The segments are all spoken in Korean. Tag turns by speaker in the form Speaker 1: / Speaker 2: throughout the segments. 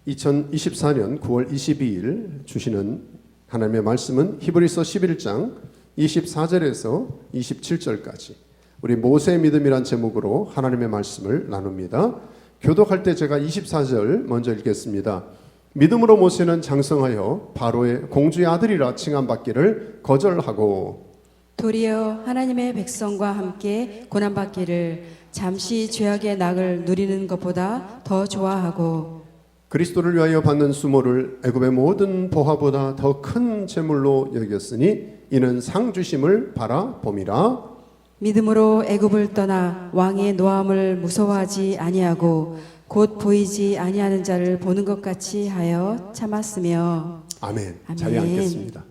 Speaker 1: 2024년 9월 22일 주시는 하나님의 말씀은 히브리서 11장 24절에서 27절까지 우리 모세의 믿음이란 제목으로 하나님의 말씀을 나눕니다. 교독할 때 제가 24절 먼저 읽겠습니다. 믿음으로 모세는 장성하여 바로의 공주의 아들이라 칭함받기를 거절하고
Speaker 2: 도리어 하나님의 백성과 함께 고난받기를 잠시 죄악의 낙을 누리는 것보다 더 좋아하고
Speaker 1: 그리스도를 위하여 받는 수모를 애굽의 모든 보화보다 더 큰 재물로 여겼으니 이는 상 주심을 바라봄이라.
Speaker 2: 믿음으로 애굽을 떠나 왕의 노함을 무서워하지 아니하고 곧 보이지 아니하는 자를 보는 것 같이 하여 참았으며.
Speaker 1: 아멘.
Speaker 2: 아멘.
Speaker 1: 자리에 앉겠습니다.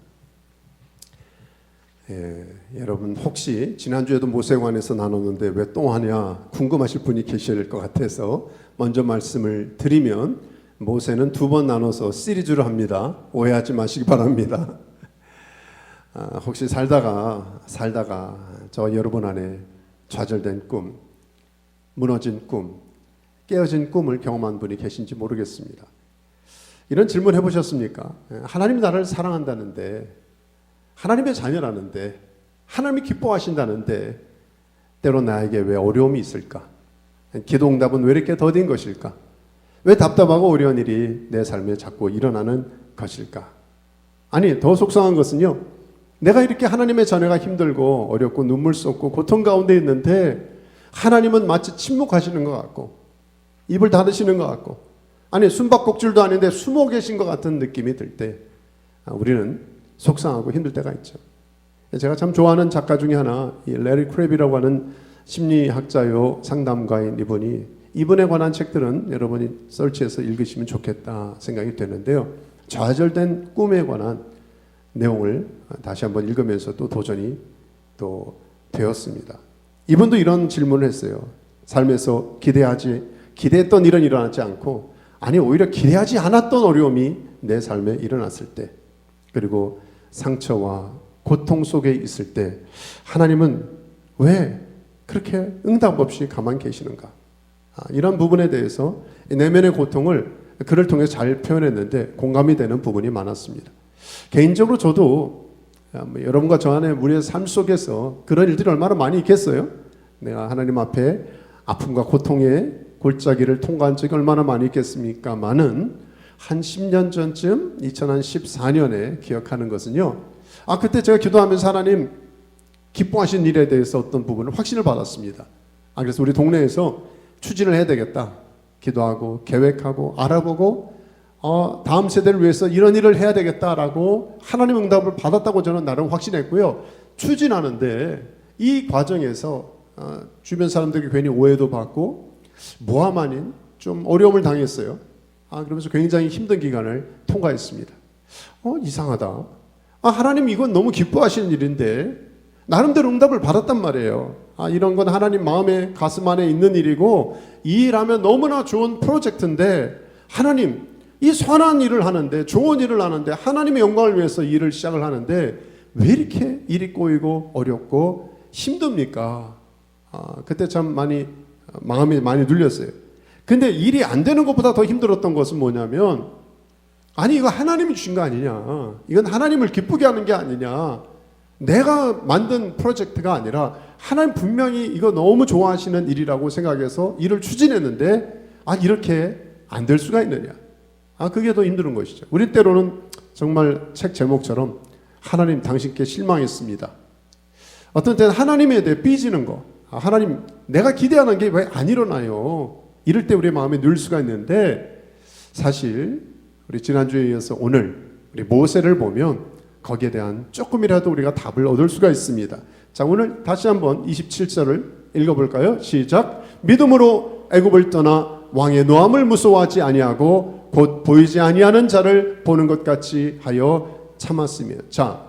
Speaker 1: 여러분 혹시 지난주에도 모세에 관해서 나눴는데 왜 또 하냐 궁금하실 분이 계실 것 같아서 먼저 말씀을 드리면 모세는 두 번 나눠서 시리즈로 합니다. 오해하지 마시기 바랍니다. 혹시 살다가 저 여러분 안에 좌절된 꿈, 무너진 꿈, 깨어진 꿈을 경험한 분이 계신지 모르겠습니다. 이런 질문 해보셨습니까? 하나님이 나를 사랑한다는데, 하나님의 자녀라는데, 하나님이 기뻐하신다는데 때로 나에게 왜 어려움이 있을까? 기도 응답은 왜 이렇게 더딘 것일까? 왜 답답하고 어려운 일이 내 삶에 자꾸 일어나는 것일까? 아니, 더 속상한 것은요, 내가 이렇게 하나님의 자녀가 힘들고 어렵고 눈물 쏟고 고통 가운데 있는데 하나님은 마치 침묵하시는 것 같고 입을 닫으시는 것 같고, 아니 숨바꼭질도 아닌데 숨어 계신 것 같은 느낌이 들 때 우리는 속상하고 힘들 때가 있죠. 제가 참 좋아하는 작가 중에 하나, 이 레리 크랩이라고 하는 심리학자요 상담가인 이분에 관한 책들은 여러분이 서치해서 읽으시면 좋겠다 생각이 되는데요. 좌절된 꿈에 관한 내용을 다시 한번 읽으면서 또 도전이 또 되었습니다. 이분도 이런 질문을 했어요. 삶에서 기대했던 일은 일어나지 않고, 아니 오히려 기대하지 않았던 어려움이 내 삶에 일어났을 때, 그리고 상처와 고통 속에 있을 때 하나님은 왜 그렇게 응답 없이 가만히 계시는가? 이런 부분에 대해서 내면의 고통을 글을 통해서 잘 표현했는데 공감이 되는 부분이 많았습니다. 개인적으로 저도 여러분과 저 안에 우리의 삶 속에서 그런 일들이 얼마나 많이 있겠어요? 내가 하나님 앞에 아픔과 고통의 골짜기를 통과한 적이 얼마나 많이 있겠습니까? 많은 한 10년 전쯤 2014년에 기억하는 것은요, 그때 제가 기도하면서 하나님 기뻐하신 일에 대해서 어떤 부분을 확신을 받았습니다. 그래서 우리 동네에서 추진을 해야 되겠다 기도하고 계획하고 알아보고 다음 세대를 위해서 이런 일을 해야 되겠다라고 하나님 응답을 받았다고 저는 나름 확신했고요. 추진하는데 이 과정에서 주변 사람들에게 괜히 오해도 받고 모함 아닌 좀 어려움을 당했어요. 그러면서 굉장히 힘든 기간을 통과했습니다. 이상하다. 하나님 이건 너무 기뻐하시는 일인데 나름대로 응답을 받았단 말이에요. 이런 건 하나님 마음에 가슴 안에 있는 일이고 이 일하면 너무나 좋은 프로젝트인데 하나님 이 선한 일을 하는데 좋은 일을 하는데 하나님의 영광을 위해서 일을 시작을 하는데 왜 이렇게 일이 꼬이고 어렵고 힘듭니까? 그때 참 마음이 많이 눌렸어요. 근데 일이 안 되는 것보다 더 힘들었던 것은 뭐냐면, 아니 이거 하나님이 주신 거 아니냐, 이건 하나님을 기쁘게 하는 게 아니냐, 내가 만든 프로젝트가 아니라 하나님 분명히 이거 너무 좋아하시는 일이라고 생각해서 일을 추진했는데 이렇게 안 될 수가 있느냐, 그게 더 힘든 것이죠. 우리 때로는 정말 책 제목처럼 하나님 당신께 실망했습니다. 어떤 때는 하나님에 대해 삐지는 거, 하나님 내가 기대하는 게 왜 안 일어나요, 이럴 때 우리의 마음에 누울 수가 있는데, 사실 우리 지난주에 이어서 오늘 우리 모세를 보면 거기에 대한 조금이라도 우리가 답을 얻을 수가 있습니다. 자, 오늘 다시 한번 27절을 읽어볼까요? 시작. 믿음으로 애굽을 떠나 왕의 노함을 무서워하지 아니하고 곧 보이지 아니하는 자를 보는 것 같이 하여 참았으며. 자,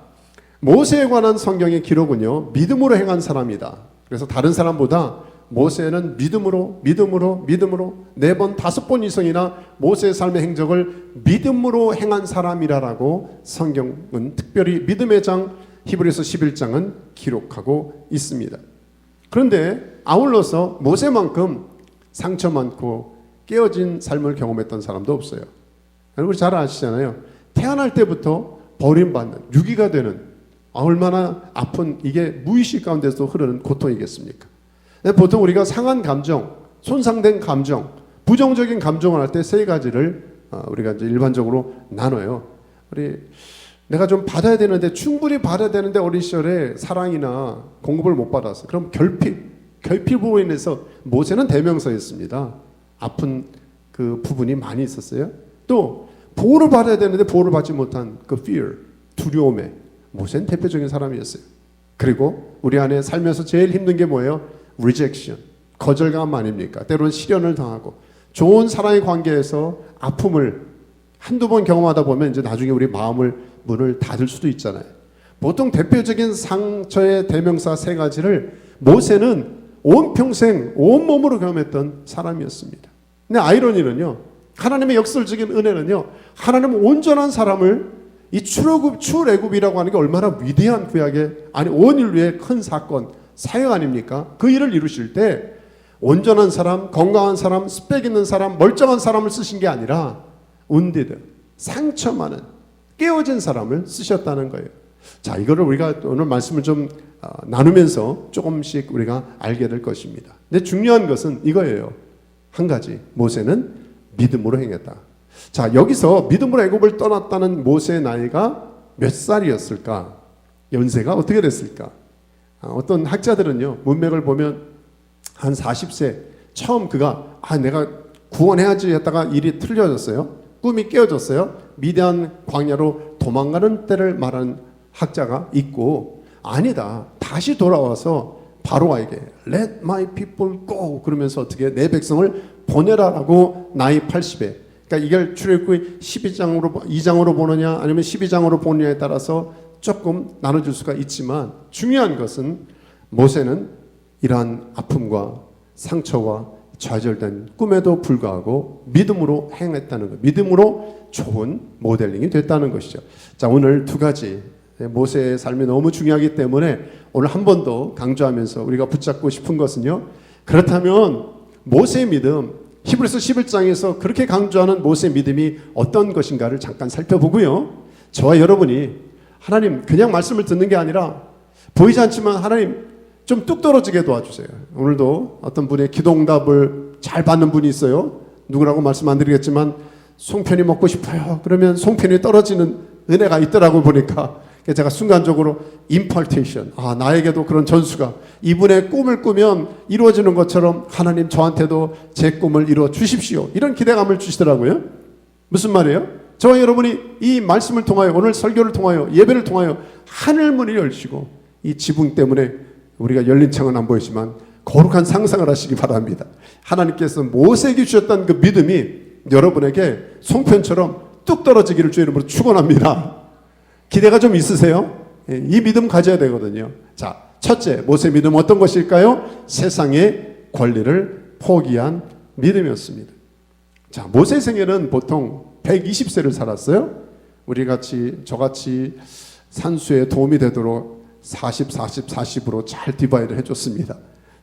Speaker 1: 모세에 관한 성경의 기록은요, 믿음으로 행한 사람이다. 그래서 다른 사람보다 모세는 믿음으로 4번 5번 이상이나 모세의 삶의 행적을 믿음으로 행한 사람이라고 성경은 특별히 믿음의 장 히브리서 11장은 기록하고 있습니다. 그런데 아울러서 모세만큼 상처 많고 깨어진 삶을 경험했던 사람도 없어요. 우리 잘 아시잖아요. 태어날 때부터 버림받는, 유기가 되는, 얼마나 아픈, 이게 무의식 가운데서 흐르는 고통이겠습니까? 보통 우리가 상한 감정, 손상된 감정, 부정적인 감정을 할 때 세 가지를 우리가 이제 일반적으로 나눠요. 내가 좀 받아야 되는데, 충분히 받아야 되는데 어린 시절에 사랑이나 공급을 못 받았어. 그럼 결핍으로 인해서 모세는 대명사였습니다. 아픈 그 부분이 많이 있었어요. 또 보호를 받아야 되는데 보호를 받지 못한 그 fear, 두려움에 모세는 대표적인 사람이었어요. 그리고 우리 안에 살면서 제일 힘든 게 뭐예요? rejection, 거절감 아닙니까? 때로는 시련을 당하고 좋은 사랑의 관계에서 아픔을 한두 번 경험하다 보면 이제 나중에 우리 문을 닫을 수도 있잖아요. 보통 대표적인 상처의 대명사 세 가지를 모세는 온 평생 온몸으로 경험했던 사람이었습니다. 근데 아이러니는요, 하나님의 역설적인 은혜는요, 하나님은 온전한 사람을 이 출애굽이라고 하는 게 얼마나 위대한 구약의, 아니 온 인류의 큰 사건, 사역 아닙니까? 그 일을 이루실 때 온전한 사람, 건강한 사람, 스펙 있는 사람, 멀쩡한 사람을 쓰신 게 아니라 wounded, 상처 많은, 깨어진 사람을 쓰셨다는 거예요. 자, 이거를 우리가 오늘 말씀을 좀 나누면서 조금씩 우리가 알게 될 것입니다. 근데 중요한 것은 이거예요. 한 가지, 모세는 믿음으로 행했다. 자, 여기서 믿음으로 애굽을 떠났다는 모세의 나이가 몇 살이었을까? 연세가 어떻게 됐을까? 어떤 학자들은요, 문맥을 보면 한 40세 처음 그가 내가 구원해야지 했다가 일이 틀려졌어요. 꿈이 깨어졌어요. 미디안 광야로 도망가는 때를 말하는 학자가 있고, 아니다, 다시 돌아와서 바로에게 Let my people go 그러면서 어떻게 내 백성을 보내라라고 나이 80에, 그러니까 이걸 출애굽기 2장으로 보느냐 아니면 12장으로 보느냐에 따라서 조금 나눠질 수가 있지만, 중요한 것은 모세는 이러한 아픔과 상처와 좌절된 꿈에도 불구하고 믿음으로 행했다는 것, 믿음으로 좋은 모델링이 됐다는 것이죠. 자, 오늘 두 가지, 모세의 삶이 너무 중요하기 때문에 오늘 한 번 더 강조하면서 우리가 붙잡고 싶은 것은요, 그렇다면 모세의 믿음, 히브리서 11장에서 그렇게 강조하는 모세의 믿음이 어떤 것인가를 잠깐 살펴보고요, 저와 여러분이 하나님 그냥 말씀을 듣는 게 아니라 보이지 않지만 하나님 좀 뚝 떨어지게 도와주세요. 오늘도 어떤 분의 기도응답을 잘 받는 분이 있어요. 누구라고 말씀 안 드리겠지만 송편이 먹고 싶어요. 그러면 송편이 떨어지는 은혜가 있더라고 보니까 제가 순간적으로 impartation, 나에게도 그런 전수가, 이분의 꿈을 꾸면 이루어지는 것처럼 하나님 저한테도 제 꿈을 이루어 주십시오, 이런 기대감을 주시더라고요. 무슨 말이에요? 저와 여러분이 이 말씀을 통하여, 오늘 설교를 통하여, 예배를 통하여 하늘 문이 열리시고, 이 지붕 때문에 우리가 열린 창은 안 보이지만 거룩한 상상을 하시기 바랍니다. 하나님께서 모세에게 주셨던 그 믿음이 여러분에게 송편처럼 뚝 떨어지기를 주의 이름으로 축원합니다. 기대가 좀 있으세요? 이 믿음 가져야 되거든요. 자, 첫째, 모세의 믿음 어떤 것일까요? 세상의 권리를 포기한 믿음이었습니다. 자, 모세의 생애는 보통 120세를 살았어요. 저같이 산수에 도움이 되도록 40으로 잘 디바이드 해줬습니다.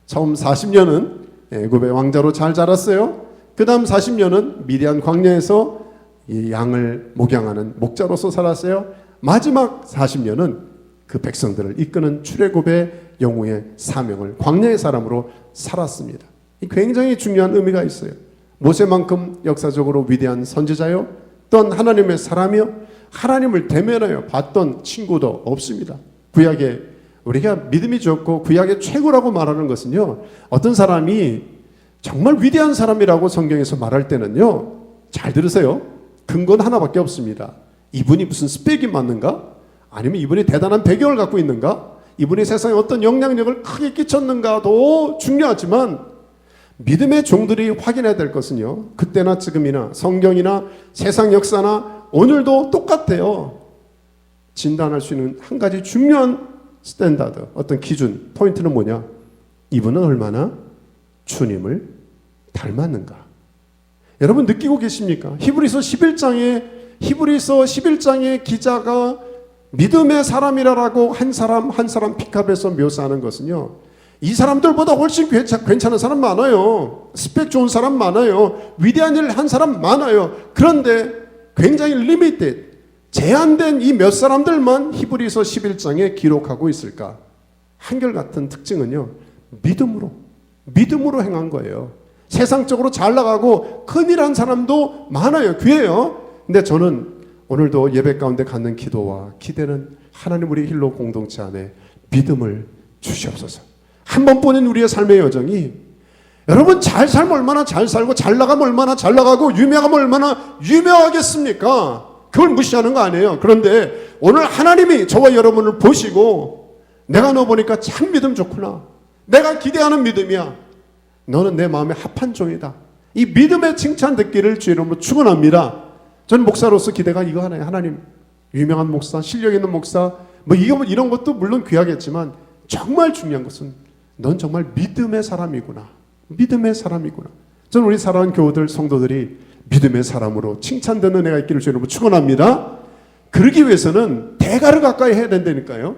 Speaker 1: 처음 40년은 애굽의 왕자로 잘 자랐어요. 그 다음 40년은 미디안 광야에서 이 양을 목양하는 목자로서 살았어요. 마지막 40년은 그 백성들을 이끄는 출애굽의 영웅의 사명을, 광야의 사람으로 살았습니다. 이 굉장히 중요한 의미가 있어요. 모세만큼 역사적으로 위대한 선지자요, 또한 하나님의 사람이요, 하나님을 대면하여 봤던 친구도 없습니다. 구약에 우리가 믿음이 좋고 구약의 최고라고 말하는 것은요, 어떤 사람이 정말 위대한 사람이라고 성경에서 말할 때는요, 잘 들으세요, 근거는 하나밖에 없습니다. 이분이 무슨 스펙이 맞는가? 아니면 이분이 대단한 배경을 갖고 있는가? 이분이 세상에 어떤 영향력을 크게 끼쳤는가도 중요하지만, 믿음의 종들이 확인해야 될 것은요, 그때나 지금이나 성경이나 세상 역사나 오늘도 똑같아요. 진단할 수 있는 한 가지 중요한 스탠다드, 어떤 기준, 포인트는 뭐냐? 이분은 얼마나 주님을 닮았는가? 여러분 느끼고 계십니까? 히브리서 11장의 기자가 믿음의 사람이라고 한 사람 한 사람 픽업해서 묘사하는 것은요, 이 사람들보다 훨씬 괜찮은 사람 많아요. 스펙 좋은 사람 많아요. 위대한 일을 한 사람 많아요. 그런데 굉장히 리미티드, 제한된 이 몇 사람들만 히브리서 11장에 기록하고 있을까? 한결같은 특징은요, 믿음으로 행한 거예요. 세상적으로 잘 나가고 큰일한 사람도 많아요. 귀해요. 근데 저는 오늘도 예배 가운데 갖는 기도와 기대는 하나님 우리 힐로 공동체 안에 믿음을 주시옵소서. 한 번뿐인 우리의 삶의 여정이, 여러분 잘 살면 얼마나 잘 살고 잘 나가면 얼마나 잘 나가고 유명하면 얼마나 유명하겠습니까? 그걸 무시하는 거 아니에요. 그런데 오늘 하나님이 저와 여러분을 보시고 내가 너 보니까 참 믿음 좋구나, 내가 기대하는 믿음이야, 너는 내 마음에 합한 종이다, 이 믿음의 칭찬 듣기를 주의 이름으로 축원합니다. 저는 목사로서 기대가 이거 하나예요. 하나님, 유명한 목사, 실력 있는 목사, 이런 것도 물론 귀하겠지만 정말 중요한 것은 넌 정말 믿음의 사람이구나. 믿음의 사람이구나. 저는 우리 사랑하는 교우들, 성도들이 믿음의 사람으로 칭찬되는 애가 있기를 주의 이름으로 축원합니다. 그러기 위해서는 대가를 가까이 해야 된다니까요.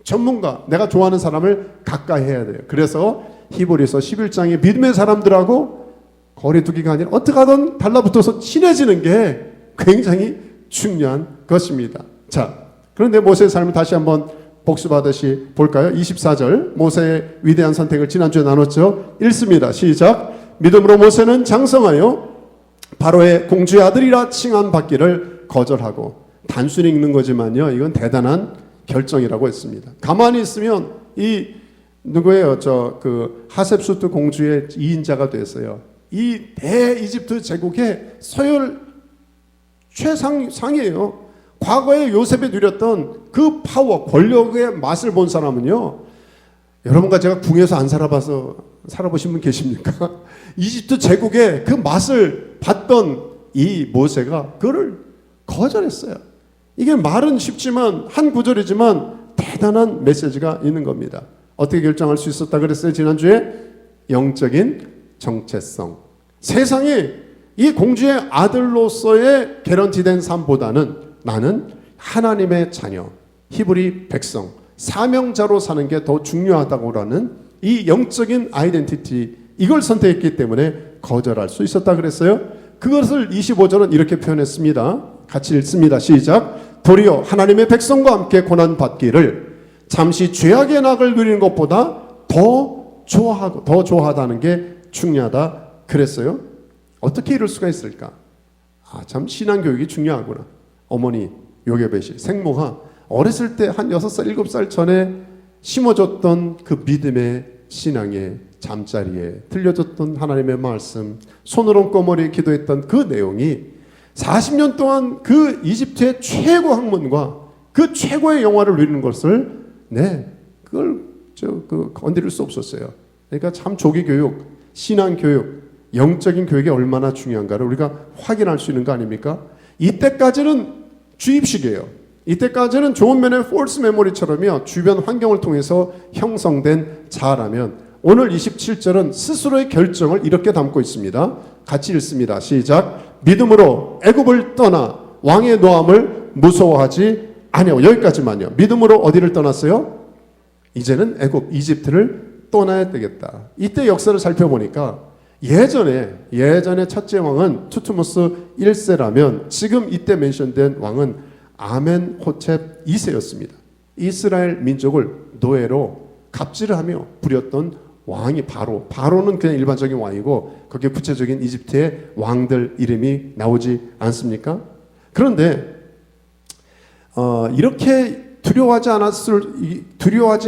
Speaker 1: 전문가, 내가 좋아하는 사람을 가까이 해야 돼요. 그래서 히브리서 11장의 믿음의 사람들하고 거리두기가 아니라 어떻게 하든 달라붙어서 친해지는 게 굉장히 중요한 것입니다. 자, 그런데 모세의 삶을 다시 한번 복습하듯이 볼까요? 24절, 모세의 위대한 선택을 지난주에 나눴죠. 읽습니다. 시작. 믿음으로 모세는 장성하여 바로의 공주의 아들이라 칭함 받기를 거절하고, 단순히 읽는 거지만요, 이건 대단한 결정이라고 했습니다. 가만히 있으면 이 누구예요? 하셉수트 공주의 2인자가 됐어요. 이 대이집트 제국의 서열 최상이에요. 과거에 요셉이 누렸던 그 파워, 권력의 맛을 본 사람은요, 여러분과 제가 궁에서 안 살아보신 분 계십니까? 이집트 제국의 그 맛을 봤던 이 모세가 그를 거절했어요. 이게 말은 쉽지만, 한 구절이지만 대단한 메시지가 있는 겁니다. 어떻게 결정할 수 있었다 그랬어요? 지난주에 영적인 정체성. 세상에 이 공주의 아들로서의 개런티된 삶보다는 나는 하나님의 자녀, 히브리 백성, 사명자로 사는 게 더 중요하다고 하는 이 영적인 아이덴티티, 이걸 선택했기 때문에 거절할 수 있었다 그랬어요. 그것을 25절은 이렇게 표현했습니다. 같이 읽습니다. 시작. 도리어 하나님의 백성과 함께 고난받기를 잠시 죄악의 낙을 누리는 것보다 더 좋아하다는 게 중요하다 그랬어요. 어떻게 이럴 수가 있을까? 참 신앙교육이 중요하구나. 어머니 요게벳이, 생모가 어렸을 때 한 6살, 7살 전에 심어줬던 그 믿음의 신앙의 잠자리에 들려줬던 하나님의 말씀, 손을 얹고 머리에 기도했던 그 내용이 40년 동안 그 이집트의 최고 학문과 그 최고의 영화를 누리는 것을 그걸 건드릴 수 없었어요. 그러니까 참 조기 교육, 신앙 교육, 영적인 교육이 얼마나 중요한가를 우리가 확인할 수 있는 거 아닙니까? 이때까지는 주입식이에요. 이때까지는 좋은 면의 폴스 메모리처럼요, 주변 환경을 통해서 형성된 자아라면, 오늘 27절은 스스로의 결정을 이렇게 담고 있습니다. 같이 읽습니다. 시작. 믿음으로 애굽을 떠나 왕의 노함을 무서워하지 아니하고. 여기까지만요. 믿음으로 어디를 떠났어요? 이제는 애굽, 이집트를 떠나야 되겠다. 이때 역사를 살펴보니까 예전에 첫째 왕은 투트모스 1세라면 지금 이때 멘션된 왕은 아멘호텝 2세였습니다. 이스라엘 민족을 노예로 갑질을 하며 부렸던 왕이 바로는 그냥 일반적인 왕이고, 거기에 구체적인 이집트의 왕들 이름이 나오지 않습니까? 그런데 이렇게 두려워하지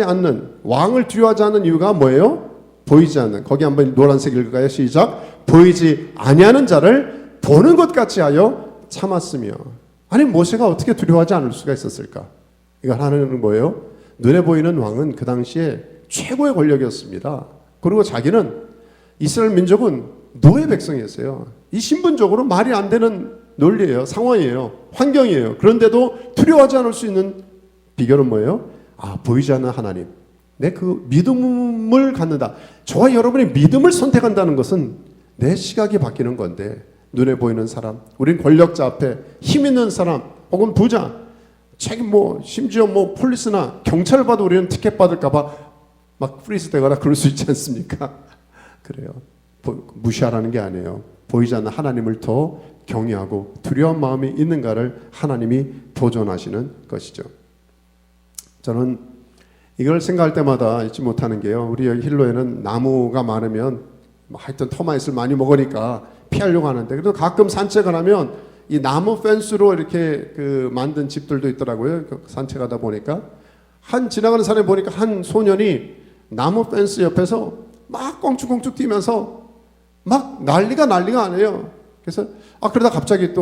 Speaker 1: 않는 왕을 두려워하지 않는 이유가 뭐예요? 보이지 않는, 거기 한번 노란색 읽을까요? 시작. 보이지 아니하는 자를 보는 것 같이 하여 참았으며. 아니, 모세가 어떻게 두려워하지 않을 수가 있었을까? 이거 하나는 뭐예요? 눈에 보이는 왕은 그 당시에 최고의 권력이었습니다. 그리고 자기는, 이스라엘 민족은 노예 백성이었어요. 이 신분적으로 말이 안 되는 논리예요. 상황이에요. 환경이에요. 그런데도 두려워하지 않을 수 있는 비결은 뭐예요? 보이지 않는 하나님. 내 그 믿음을 갖는다. 저와 여러분이 믿음을 선택한다는 것은 내 시각이 바뀌는 건데, 눈에 보이는 사람, 우린 권력자 앞에 힘 있는 사람, 혹은 부자, 심지어 폴리스나 경찰을 봐도 우리는 티켓 받을까봐 막 프리즈 되거나 그럴 수 있지 않습니까? 그래요. 무시하라는 게 아니에요. 보이지 않는 하나님을 더 경외하고 두려운 마음이 있는가를 하나님이 도전하시는 것이죠. 저는 이걸 생각할 때마다 잊지 못하는 게요. 우리 여기 힐로에는 나무가 많으면 하여튼 터마잇을 많이 먹으니까 피하려고 하는데, 그래도 가끔 산책을 하면 이 나무 펜스로 이렇게 만든 집들도 있더라고요. 산책하다 보니까 지나가는 사람이 보니까 한 소년이 나무 펜스 옆에서 막 껑충껑충 뛰면서 막 난리가 아니에요. 그래서 그러다 갑자기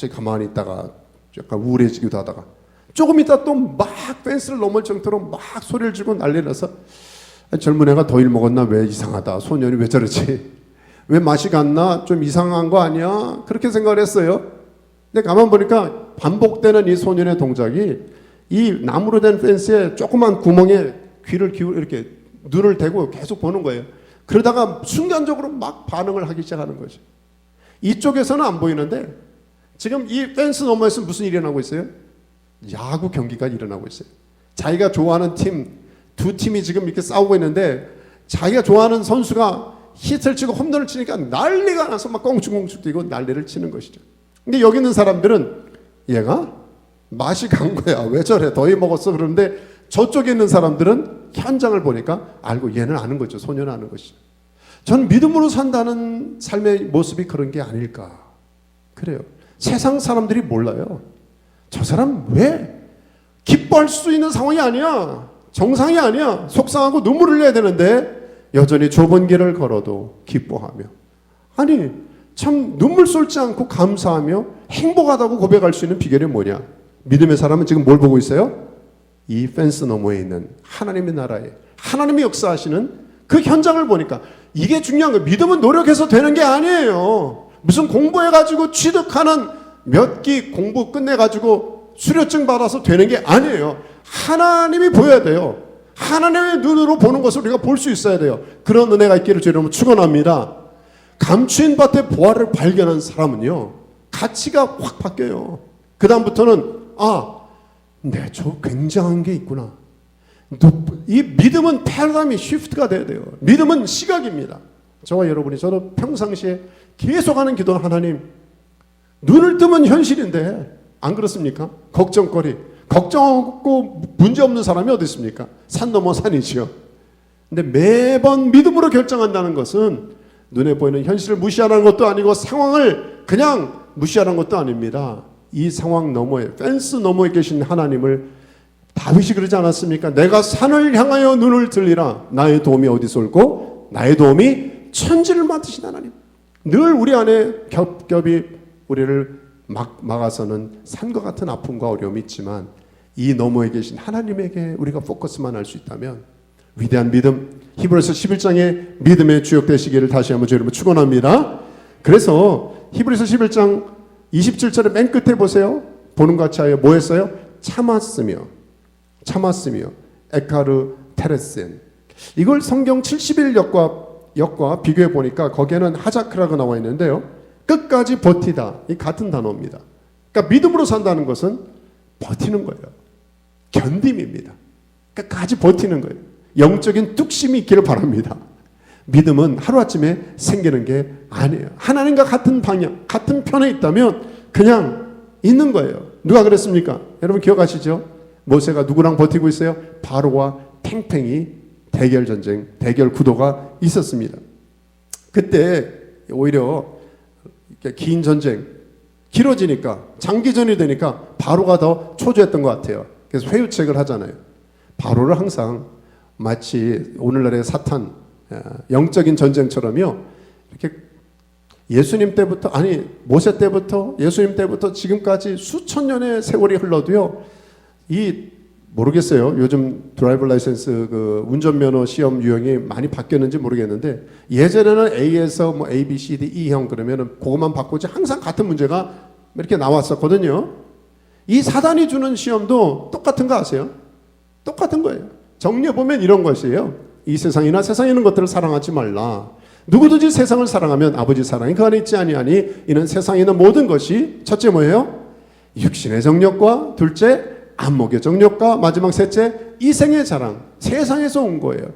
Speaker 1: 가만히 있다가 약간 우울해지기도 하다가 조금 있다 또 막 펜스를 넘을 정도로 막 소리를 지르고 난리를 나서 젊은 애가 더위를 먹었나, 왜 이상하다, 소년이 왜 저러지, 왜 맛이 갔나, 좀 이상한 거 아니야, 그렇게 생각을 했어요. 근데 가만 보니까 반복되는 이 소년의 동작이 이 나무로 된 펜스에 조그만 구멍에 귀를 기울여 이렇게 눈을 대고 계속 보는 거예요. 그러다가 순간적으로 막 반응을 하기 시작하는 거죠. 이쪽에서는 안 보이는데 지금 이 펜스 너머에서 무슨 일이 일어나고 있어요? 야구 경기가 일어나고 있어요. 자기가 좋아하는 두 팀이 지금 이렇게 싸우고 있는데 자기가 좋아하는 선수가 히트를 치고 홈런을 치니까 난리가 나서 막 꽁충꽁충 뛰고 난리를 치는 것이죠. 근데 여기 있는 사람들은 얘가 맛이 간 거야, 왜 저래, 더위 먹었어, 그러는데 저쪽에 있는 사람들은 현장을 보니까 알고, 얘는 아는 거죠. 소년은 아는 것이죠. 저는 믿음으로 산다는 삶의 모습이 그런 게 아닐까 그래요. 세상 사람들이 몰라요. 저 사람 왜 기뻐할 수 있는 상황이 아니야, 정상이 아니야, 속상하고 눈물을 흘려야 되는데 여전히 좁은 길을 걸어도 기뻐하며, 아니 참 눈물 쏟지 않고 감사하며 행복하다고 고백할 수 있는 비결이 뭐냐? 믿음의 사람은 지금 뭘 보고 있어요? 이 펜스 너머에 있는 하나님의 나라에 하나님이 역사하시는 그 현장을 보니까 이게 중요한 거예요. 믿음은 노력해서 되는 게 아니에요. 무슨 공부해가지고 취득하는 몇 기 공부 끝내가지고 수료증 받아서 되는 게 아니에요. 하나님이 보여야 돼요. 하나님의 눈으로 보는 것을 우리가 볼 수 있어야 돼요. 그런 은혜가 있기를 주님은 축원합니다. 감추인 밭의 보화를 발견한 사람은요, 가치가 확 바뀌어요. 그 다음부터는 네, 저 굉장한 게 있구나. 이 믿음은 패러다임이 쉬프트가 돼야 돼요. 믿음은 시각입니다. 저와 여러분이, 저도 평상시에 계속하는 기도는, 하나님, 눈을 뜨면 현실인데 안 그렇습니까? 걱정거리, 걱정하고 문제없는 사람이 어디 있습니까? 산 넘어 산이지요. 근데 매번 믿음으로 결정한다는 것은 눈에 보이는 현실을 무시하는 것도 아니고 상황을 그냥 무시하는 것도 아닙니다. 이 상황 너머에, 펜스 너머에 계신 하나님을, 다윗이 그러지 않았습니까? 내가 산을 향하여 눈을 들리라. 나의 도움이 어디서 올고 나의 도움이 천지를 만드신 하나님. 늘 우리 안에 겹겹이 우리를 막아서는 산과 같은 아픔과 어려움이 있지만 이 너머에 계신 하나님에게 우리가 포커스만 할 수 있다면 위대한 믿음, 히브리서 11장의 믿음의 주역 되시기를 다시 한번 주님을 축원합니다. 그래서 히브리서 11장 27절의 맨 끝에 보세요. 보는 것 같이 하여 뭐 했어요? 참았으며 에카르 테레센. 이걸 성경 71역과 비교해 보니까 거기에는 하자크라고 나와 있는데요, 끝까지 버티다, 이 같은 단어입니다. 그러니까 믿음으로 산다는 것은 버티는 거예요. 견딤입니다. 끝까지 버티는 거예요. 영적인 뚝심이 있기를 바랍니다. 믿음은 하루아침에 생기는 게 아니에요. 하나님과 같은 방향, 같은 편에 있다면 그냥 있는 거예요. 누가 그랬습니까? 여러분 기억하시죠? 모세가 누구랑 버티고 있어요? 바로와 팽팽히 대결 전쟁, 대결 구도가 있었습니다. 그때 오히려 긴 전쟁, 길어지니까, 장기전이 되니까 바로가 더 초조했던 것 같아요. 그래서 회유책을 하잖아요. 바로를 항상 마치 오늘날의 사탄, 영적인 전쟁처럼요, 이렇게 예수님 때부터, 모세 때부터, 예수님 때부터 지금까지 수천 년의 세월이 흘러도요, 모르겠어요. 요즘 드라이버 라이센스 운전면허 시험 유형이 많이 바뀌었는지 모르겠는데, 예전에는 A에서 뭐 A, B, C, D, E형 그러면은 그것만 바꾸지 항상 같은 문제가 이렇게 나왔었거든요. 이 사단이 주는 시험도 똑같은 거 아세요? 똑같은 거예요. 정리해 보면 이런 것이에요. 이 세상이나 세상에 있는 것들을 사랑하지 말라. 누구든지 세상을 사랑하면 아버지 사랑이 그 안에 있지 아니하니 이는 세상에 있는 모든 것이, 첫째 뭐예요? 육신의 정욕과, 둘째 안목의 정욕과, 마지막 셋째 이생의 자랑, 세상에서 온 거예요.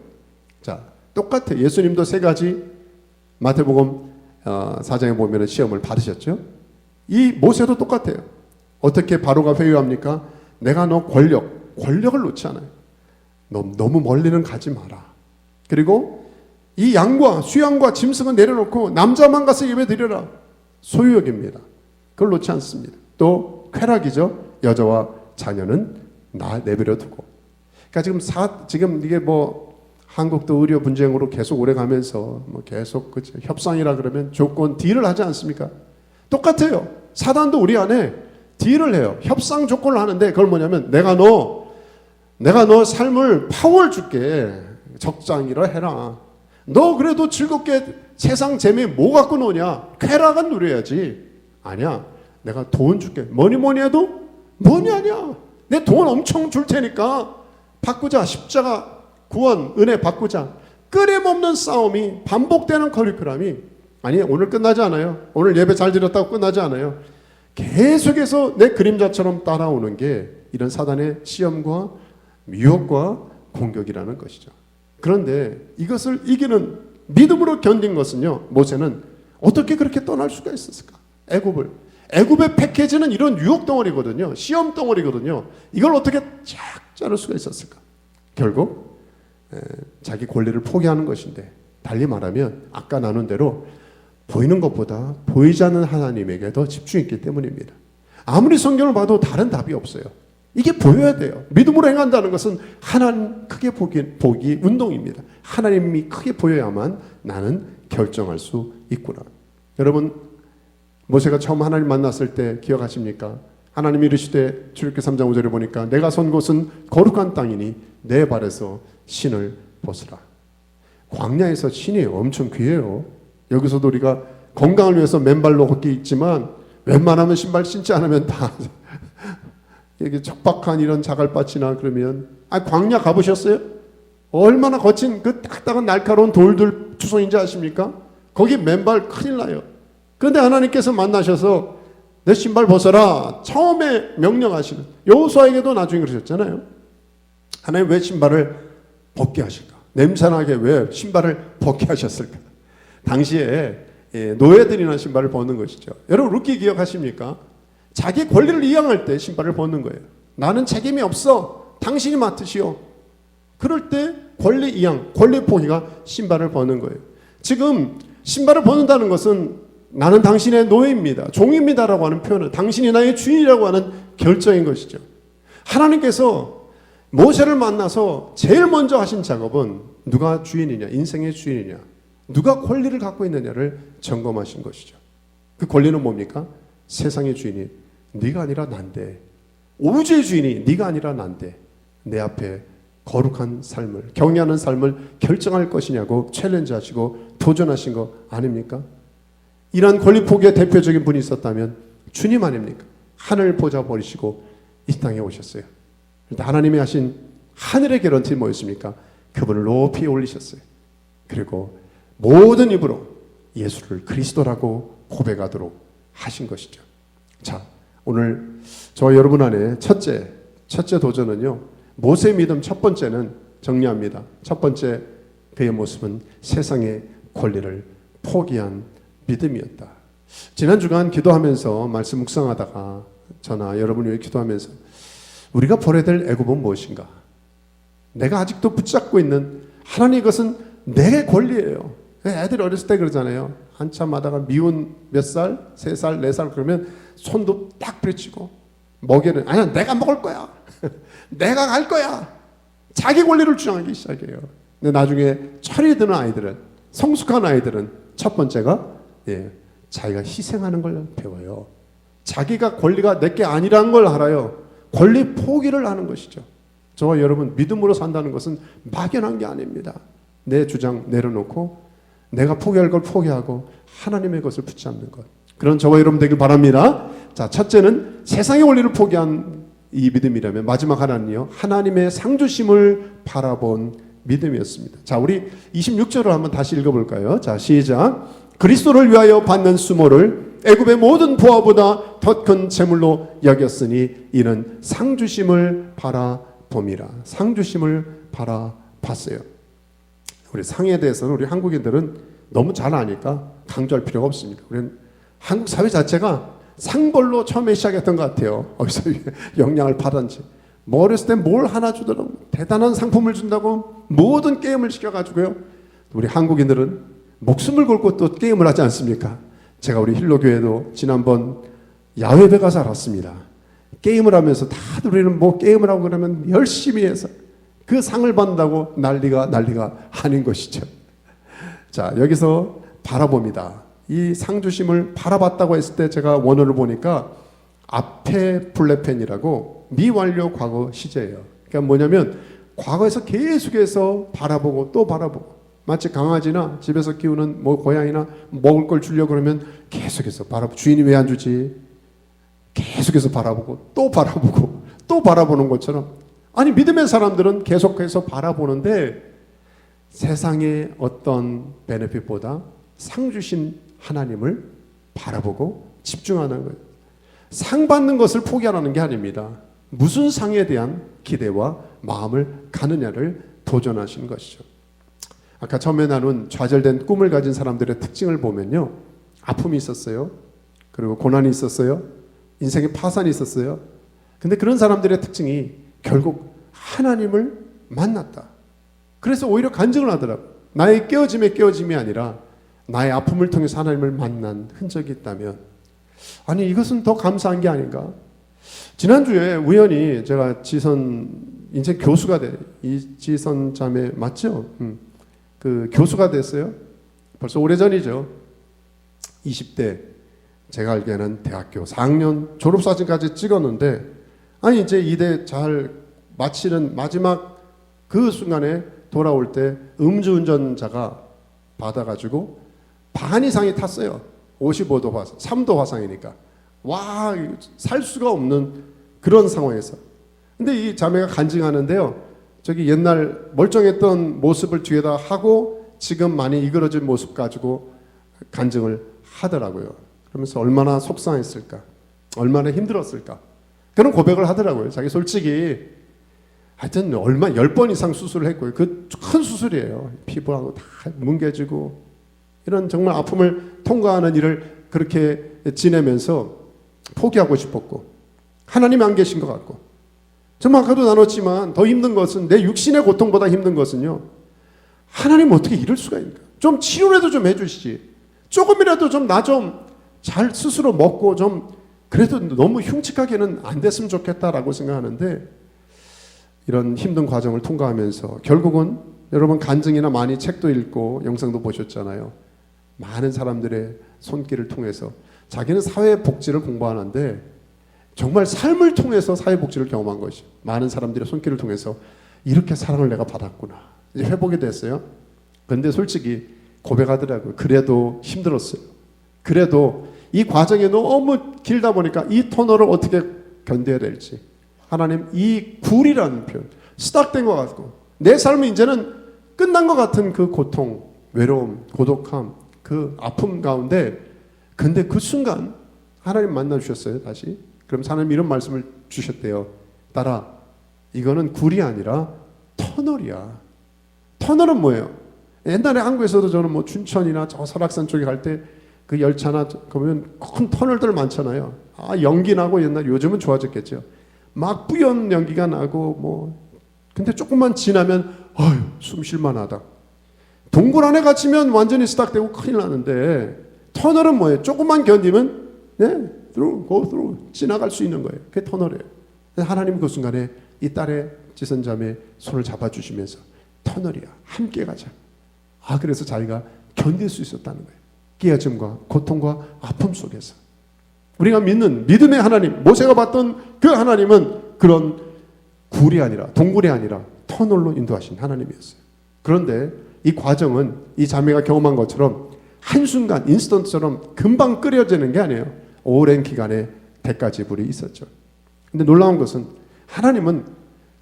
Speaker 1: 자, 똑같아요. 예수님도 세 가지 마태복음 4장에 보면 시험을 받으셨죠. 이 모세도 똑같아요. 어떻게 바로가 회유합니까? 내가 너 권력을 놓지 않아요. 너 너무 멀리는 가지 마라. 그리고 이 양과 수양과 짐승은 내려놓고 남자만 가서 예배 드려라. 소유 여깁니다. 그걸 놓지 않습니다. 또 쾌락이죠. 여자와 자녀는 나 내버려 두고. 그러니까 지금 이게 뭐 한국도 의료 분쟁으로 계속 오래 가면서 뭐 계속 그죠? 협상이라 그러면 조건 딜을 하지 않습니까? 똑같아요. 사단도 우리 안에 딜을 해요. 협상 조건을 하는데 그걸 뭐냐면 내가 너 삶을 파워를 줄게. 적장이라 해라. 너 그래도 즐겁게 세상 재미 뭐 갖고 노냐? 쾌락은 누려야지. 아니야. 내가 돈 줄게. 뭐니 해도 뭐니 아니야. 내 돈 엄청 줄 테니까 바꾸자. 십자가 구원 은혜 바꾸자. 끊임없는 싸움이 반복되는 커리큘럼이 아니 오늘 끝나지 않아요. 오늘 예배 잘 드렸다고 끝나지 않아요. 계속해서 내 그림자처럼 따라오는 게 이런 사단의 시험과 유혹과 공격이라는 것이죠. 그런데 이것을 이기는 믿음으로 견딘 것은요. 모세는 어떻게 그렇게 떠날 수가 있었을까? 애굽의 패키지는 이런 유혹 덩어리거든요. 시험 덩어리거든요. 이걸 어떻게 쫙 자를 수가 있었을까? 결국 자기 권리를 포기하는 것인데 달리 말하면 아까 나눈 대로 보이는 것보다 보이지 않는 하나님에게 더 집중했기 때문입니다. 아무리 성경을 봐도 다른 답이 없어요. 이게 보여야 돼요. 믿음으로 행한다는 것은 하나님 크게 보기 운동입니다. 하나님이 크게 보여야만 나는 결정할 수 있구나. 여러분 모세가 처음 하나님 만났을 때 기억하십니까? 하나님이 이르시되 출애굽기 3장 5절에 보니까 내가 선 곳은 거룩한 땅이니 내 발에서 신을 벗으라. 광야에서 신이 엄청 귀해요. 여기서도 우리가 건강을 위해서 맨발로 걷기 있지만 웬만하면 신발 신지 않으면 다 이게 척박한 이런 자갈밭이나 그러면 광야 가보셨어요? 얼마나 거친 그 딱딱한 날카로운 돌들 투성인지 아십니까? 거기 맨발 큰일 나요. 그런데 하나님께서 만나셔서 내 신발 벗어라 처음에 명령하시는 여호수아에게도 나중에 그러셨잖아요. 하나님 왜 신발을 벗게 하실까? 냄새나게 왜 신발을 벗게 하셨을까? 당시에 노예들이나 신발을 벗는 것이죠. 여러분 루키 기억하십니까? 자기 권리를 이양할 때 신발을 벗는 거예요. 나는 책임이 없어. 당신이 맡으시오. 그럴 때 권리 이양, 권리 포기가 신발을 벗는 거예요. 지금 신발을 벗는다는 것은 나는 당신의 노예입니다. 종입니다라고 하는 표현은 당신이 나의 주인이라고 하는 결정인 것이죠. 하나님께서 모세를 만나서 제일 먼저 하신 작업은 누가 주인이냐, 인생의 주인이냐, 누가 권리를 갖고 있느냐를 점검하신 것이죠. 그 권리는 뭡니까? 세상의 주인이 네가 아니라 난데, 우주의 주인이 네가 아니라 난데 내 앞에 거룩한 삶을, 경외하는 삶을 결정할 것이냐고 챌린지하시고 도전하신 거 아닙니까? 이러한 권리 포기의 대표적인 분이 있었다면 주님 아닙니까? 하늘 보좌 버리시고 이 땅에 오셨어요. 그런데 하나님이 하신 하늘의 개런티 뭐였습니까? 그분을 높이 올리셨어요. 그리고 모든 입으로 예수를 그리스도라고 고백하도록 하신 것이죠. 자, 오늘 저 여러분 안에 첫째 도전은요. 모세의 믿음 첫 번째는 정리합니다. 첫 번째 그의 모습은 세상의 권리를 포기한 믿음이었다. 지난 주간 기도하면서 말씀 묵상하다가 저나 여러분이 왜 기도하면서 우리가 버려야 될 애굽은 무엇인가? 내가 아직도 붙잡고 있는 하나님 이것은 내 권리예요. 애들이 어렸을 때 그러잖아요. 한참 하다가 미운 몇 살, 3살, 4살 그러면 손도 딱 부딪히고 먹이는 아니야 내가 먹을 거야. 내가 갈 거야. 자기 권리를 주장하기 시작해요. 근데 나중에 철이 드는 아이들은, 성숙한 아이들은 첫 번째가 자기가 희생하는 걸 배워요. 자기가 권리가 내게 아니라는 걸 알아요. 권리 포기를 하는 것이죠. 저와 여러분 믿음으로 산다는 것은 막연한 게 아닙니다. 내 주장 내려놓고 내가 포기할 걸 포기하고 하나님의 것을 붙잡는 것. 그런 저와 여러분 되길 바랍니다. 자, 첫째는 세상의 원리를 포기한 이 믿음이라면 마지막 하나는요. 하나님의 상주심을 바라본 믿음이었습니다. 자, 우리 26절을 한번 다시 읽어볼까요? 자, 시작. 그리스도를 위하여 받는 수모를 애굽의 모든 보화보다 더 큰 재물로 여겼으니 이는 상주심을 바라봄이라. 상주심을 바라봤어요. 우리 상에 대해서는 우리 한국인들은 너무 잘 아니까 강조할 필요가 없습니다. 우리는 한국 사회 자체가 상벌로 처음에 시작했던 것 같아요. 어디서 영향을 받았는지. 뭐 어렸을 때 뭘 하나 주더라고. 대단한 상품을 준다고 모든 게임을 시켜가지고요. 우리 한국인들은 목숨을 걸고 또 게임을 하지 않습니까? 제가 우리 힐로교회도 지난번 야외배 가서 알았습니다. 게임을 하면서 다들 우리는 뭐 게임을 하고 그러면 열심히 해서 그 상을 받는다고 난리가 아닌 것이죠. 자, 여기서 바라봅니다. 이 상 주심을 바라봤다고 했을 때 제가 원어를 보니까 앞에 플레펜이라고 미완료 과거 시제예요. 그러니까 뭐냐면 과거에서 계속해서 바라보고 또 바라보고, 마치 강아지나 집에서 키우는 뭐 고양이나 먹을 걸 주려고 그러면 계속해서 바라보고, 주인이 왜 안 주지? 계속해서 바라보고 또 바라보고 또 바라보는 것처럼, 아니 믿음의 사람들은 계속해서 바라보는데 세상의 어떤 베네핏보다 상 주신 하나님을 바라보고 집중하는 거예요. 상 받는 것을 포기하라는 게 아닙니다. 무슨 상에 대한 기대와 마음을 가느냐를 도전하신 것이죠. 아까 처음에 나눈 좌절된 꿈을 가진 사람들의 특징을 보면요, 아픔이 있었어요. 그리고 고난이 있었어요. 인생의 파산이 있었어요. 근데 그런 사람들의 특징이 결국 하나님을 만났다. 그래서 오히려 간증을 하더라고요. 나의 깨어짐이 아니라 나의 아픔을 통해서 하나님을 만난 흔적이 있다면, 아니 이것은 더 감사한 게 아닌가. 지난주에 우연히 제가 이제 교수가 이지선 자매 맞죠? 그 교수가 됐어요. 벌써 오래전이죠. 20대, 제가 알기에는 대학교 4학년 졸업사진까지 찍었는데, 아니 이제 이대 잘 마치는 마지막 그 순간에 돌아올 때 음주운전자가 받아가지고 반 이상이 탔어요. 55도 화상, 3도 화상이니까. 와, 살 수가 없는 그런 상황에서. 근데 이 자매가 간증하는데요, 저기 옛날 멀쩡했던 모습을 뒤에다 하고 지금 많이 이그러진 모습 가지고 간증을 하더라고요. 그러면서 얼마나 속상했을까, 얼마나 힘들었을까, 그런 고백을 하더라고요. 자기 솔직히 하여튼 10번 이상 수술을 했고요. 그 큰 수술이에요. 피부하고 다 뭉개지고 이런 정말 아픔을 통과하는 일을 그렇게 지내면서 포기하고 싶었고, 하나님이 안 계신 것 같고, 정말 아까도 나눴지만 더 힘든 것은, 내 육신의 고통보다 힘든 것은요, 하나님 어떻게 이럴 수가 있는가. 좀 치료라도 좀 해주시지. 조금이라도 좀 나 좀 잘 스스로 먹고 좀 그래도 너무 흉측하게는 안 됐으면 좋겠다라고 생각하는데, 이런 힘든 과정을 통과하면서 결국은 여러분 간증이나 많이 책도 읽고 영상도 보셨잖아요. 많은 사람들의 손길을 통해서 자기는 사회복지를 공부하는데 정말 삶을 통해서 사회복지를 경험한 것이, 많은 사람들의 손길을 통해서 이렇게 사랑을 내가 받았구나, 이제 회복이 됐어요. 그런데 솔직히 고백하더라고요. 그래도 힘들었어요. 그래도 이 과정이 너무 길다 보니까 이 터널을 어떻게 견뎌야 될지, 하나님 이 굴이라는 표현, 스탁된 것 같고 내 삶이 이제는 끝난 것 같은 그 고통, 외로움, 고독함, 그 아픔 가운데, 근데 그 순간 하나님 만나주셨어요. 다시. 그럼 하나님 이런 말씀을 주셨대요. 딸아, 이거는 굴이 아니라 터널이야. 터널은 뭐예요? 옛날에 한국에서도 저는 뭐 춘천이나 저 설악산 쪽에 갈 때 그 열차나 보면 큰 터널들 많잖아요. 아, 연기 나고, 옛날, 요즘은 좋아졌겠죠. 막 뿌연 연기가 나고 뭐, 근데 조금만 지나면 어휴, 숨 쉴만하다. 동굴 안에 갇히면 완전히 스탁되고 큰일 나는데, 터널은 뭐예요? 조금만 견디면 go through, 지나갈 수 있는 거예요. 그게 터널이에요. 하나님 그 순간에 이 딸의 지선자매의 손을 잡아주시면서 터널이야, 함께 가자. 아, 그래서 자기가 견딜 수 있었다는 거예요. 깨어짐과 고통과 아픔 속에서. 우리가 믿는 믿음의 하나님, 모세가 봤던 그 하나님은 그런 굴이 아니라, 동굴이 아니라 터널로 인도하신 하나님이었어요. 그런데 이 과정은 이 자매가 경험한 것처럼 한순간 인스턴트처럼 금방 끓여지는 게 아니에요. 오랜 기간의 대가 지불이 있었죠. 근데 놀라운 것은 하나님은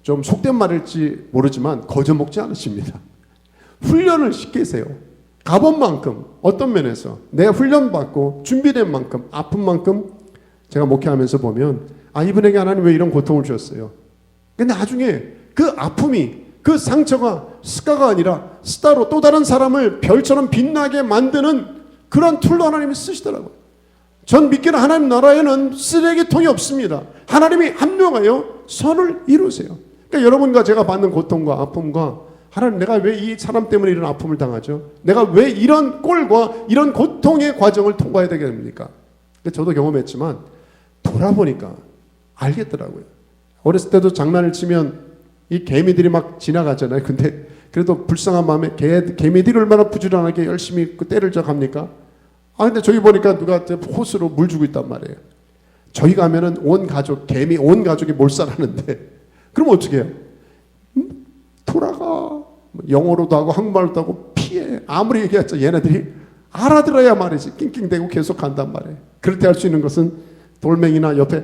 Speaker 1: 좀 속된 말일지 모르지만 거저먹지 않으십니다. 훈련을 시키세요. 가본 만큼, 어떤 면에서 내가 훈련받고 준비된 만큼, 아픈 만큼, 제가 목회하면서 보면 아, 이분에게 하나님 왜 이런 고통을 주셨어요. 근데 나중에 그 아픔이, 그 상처가 스카가 아니라 스타로 또 다른 사람을 별처럼 빛나게 만드는 그런 툴로 하나님이 쓰시더라고요. 전 믿기는 하나님 나라에는 쓰레기통이 없습니다. 하나님이 합력하여 선을 이루세요. 그러니까 여러분과 제가 받는 고통과 아픔과 하나님, 내가 왜 이 사람 때문에 이런 아픔을 당하죠? 내가 왜 이런 꼴과 이런 고통의 과정을 통과해야 되게 됩니까? 저도 경험했지만 돌아보니까 알겠더라고요. 어렸을 때도 장난을 치면 이 개미들이 막 지나가잖아요. 근데 그래도 불쌍한 마음에 개미들이 얼마나 부지런하게 열심히 그 떼를 져 갑니까? 근데 저기 보니까 누가 호스로 물 주고 있단 말이에요. 저희 가면은 온 가족이 몰살하는데 그럼 어떻게 해요? 돌아가. 영어로도 하고 한국말로도 하고 피해. 아무리 얘기했죠. 얘네들이 알아들어야 말이지. 낑낑대고 계속 간단 말이에요. 그럴 때 할 수 있는 것은 돌멩이나 옆에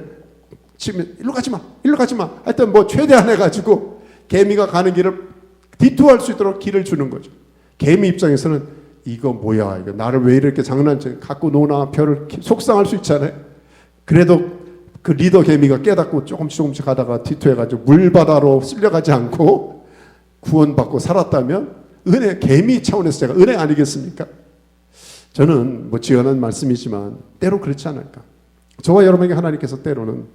Speaker 1: 치면 일로 가지 마. 일로 가지 마. 하여튼 뭐 최대한 해가지고 개미가 가는 길을 디투어할 수 있도록 길을 주는 거죠. 개미 입장에서는 이거 뭐야. 이거 나를 왜 이렇게 장난쳐. 갖고 노나 별을 속상할 수 있잖아요. 그래도 그 리더 개미가 깨닫고 조금씩 가다가 디투어해가지고 물바다로 쓸려가지 않고 구원받고 살았다면 은혜, 개미 차원에서 제가 은혜 아니겠습니까? 저는 뭐 지어낸 말씀이지만 때로 그렇지 않을까. 저와 여러분에게 하나님께서 때로는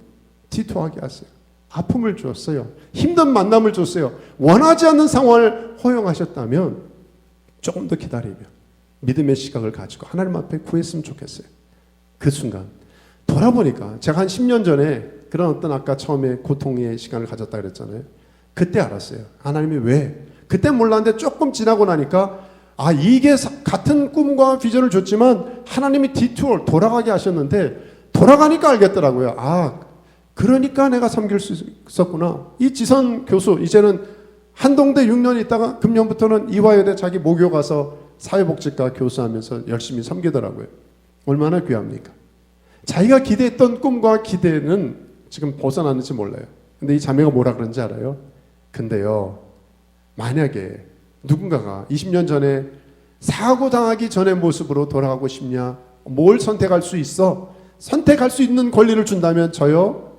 Speaker 1: 디투어하게 하세요. 아픔을 주었어요. 힘든 만남을 줬어요. 원하지 않는 상황을 허용하셨다면 조금 더 기다리며 믿음의 시각을 가지고 하나님 앞에 구했으면 좋겠어요. 그 순간 돌아보니까 제가 한 10년 전에 그런 어떤 아까 처음에 고통의 시간을 가졌다 그랬잖아요. 그때 알았어요. 하나님이 왜? 그때 몰랐는데 조금 지나고 나니까 이게 같은 꿈과 비전을 줬지만 하나님이 디투어 돌아가게 하셨는데 돌아가니까 알겠더라고요. 그러니까 내가 섬길 수 있었구나. 이 지선 교수 이제는 한동대 6년 있다가 금년부터는 이화여대 자기 모교 가서 사회복지과 교수하면서 열심히 섬기더라고요. 얼마나 귀합니까? 자기가 기대했던 꿈과 기대는 지금 벗어났는지 몰라요. 근데 이 자매가 뭐라 그런지 알아요? 근데요, 만약에 누군가가 20년 전에 사고당하기 전의 모습으로 돌아가고 싶냐? 뭘 선택할 수 있어? 선택할 수 있는 권리를 준다면 저요,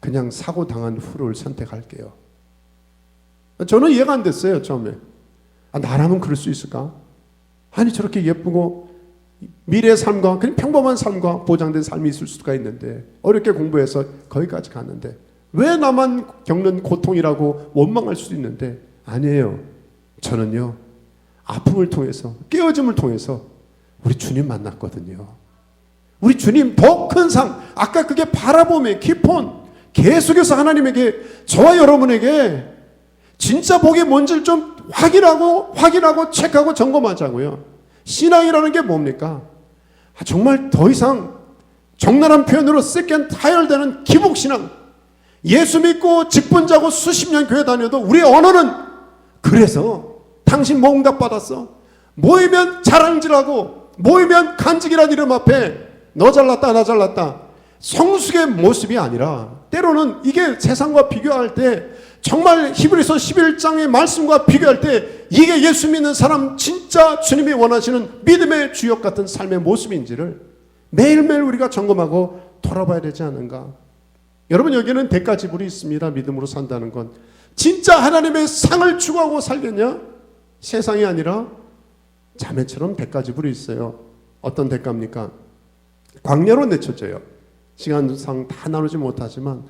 Speaker 1: 그냥 사고당한 후를 선택할게요. 저는 이해가 안 됐어요, 처음에. 나라면 그럴 수 있을까? 아니, 저렇게 예쁘고 미래의 삶과 그냥 평범한 삶과 보장된 삶이 있을 수가 있는데 어렵게 공부해서 거기까지 갔는데 왜 나만 겪는 고통이라고 원망할 수 있는데 아니에요. 저는요, 아픔을 통해서 깨어짐을 통해서 우리 주님 만났거든요. 우리 주님 더 큰 상, 아까 그게 바라봄의 기폰, 계속해서 하나님에게 저와 여러분에게 진짜 복이 뭔지를 좀 확인하고 체크하고 점검하자고요. 신앙이라는 게 뭡니까? 정말 더 이상 적나라한 표현으로 쓰기엔 타열되는 기복신앙. 예수 믿고 직분자고 수십 년 교회 다녀도 우리의 언어는 그래서 당신 뭐 응답 받았어? 모이면 자랑질하고 모이면 간직이라는 이름 앞에 너 잘났다 나 잘났다 성숙의 모습이 아니라 때로는 이게 세상과 비교할 때 정말 히브리서 11장의 말씀과 비교할 때 이게 예수 믿는 사람 진짜 주님이 원하시는 믿음의 주역 같은 삶의 모습인지를 매일매일 우리가 점검하고 돌아봐야 되지 않은가. 여러분, 여기는 대가지불이 있습니다. 믿음으로 산다는 건 진짜 하나님의 상을 추구하고 살겠냐? 세상이 아니라 자매처럼 대가지불이 있어요. 어떤 대가입니까? 광야로 내쳐져요. 시간상 다 나누지 못하지만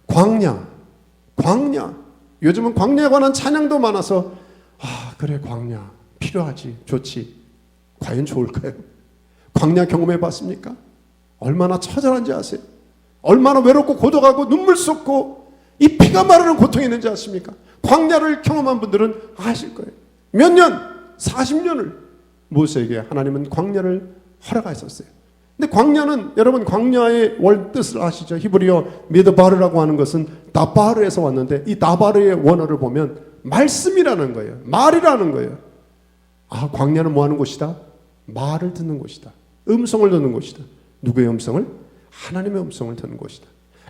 Speaker 1: 광야. 요즘은 광야에 관한 찬양도 많아서 그래, 광야 필요하지, 좋지. 과연 좋을까요? 광야 경험해 봤습니까? 얼마나 처절한지 아세요? 얼마나 외롭고 고독하고 눈물 쏟고 이 피가 마르는 고통이 있는지 아십니까? 광야를 경험한 분들은 아실 거예요. 몇 년? 40년을 모세에게 하나님은 광야를 허락하셨어요. 근데 광야는, 여러분, 광야의 원 뜻을 아시죠? 히브리어 미드바르라고 하는 것은 다바르에서 왔는데 이 다바르의 원어를 보면 말씀이라는 거예요. 말이라는 거예요. 광야는 뭐 하는 곳이다? 말을 듣는 곳이다. 음성을 듣는 곳이다. 누구의 음성을? 하나님의 음성을 듣는 곳이다.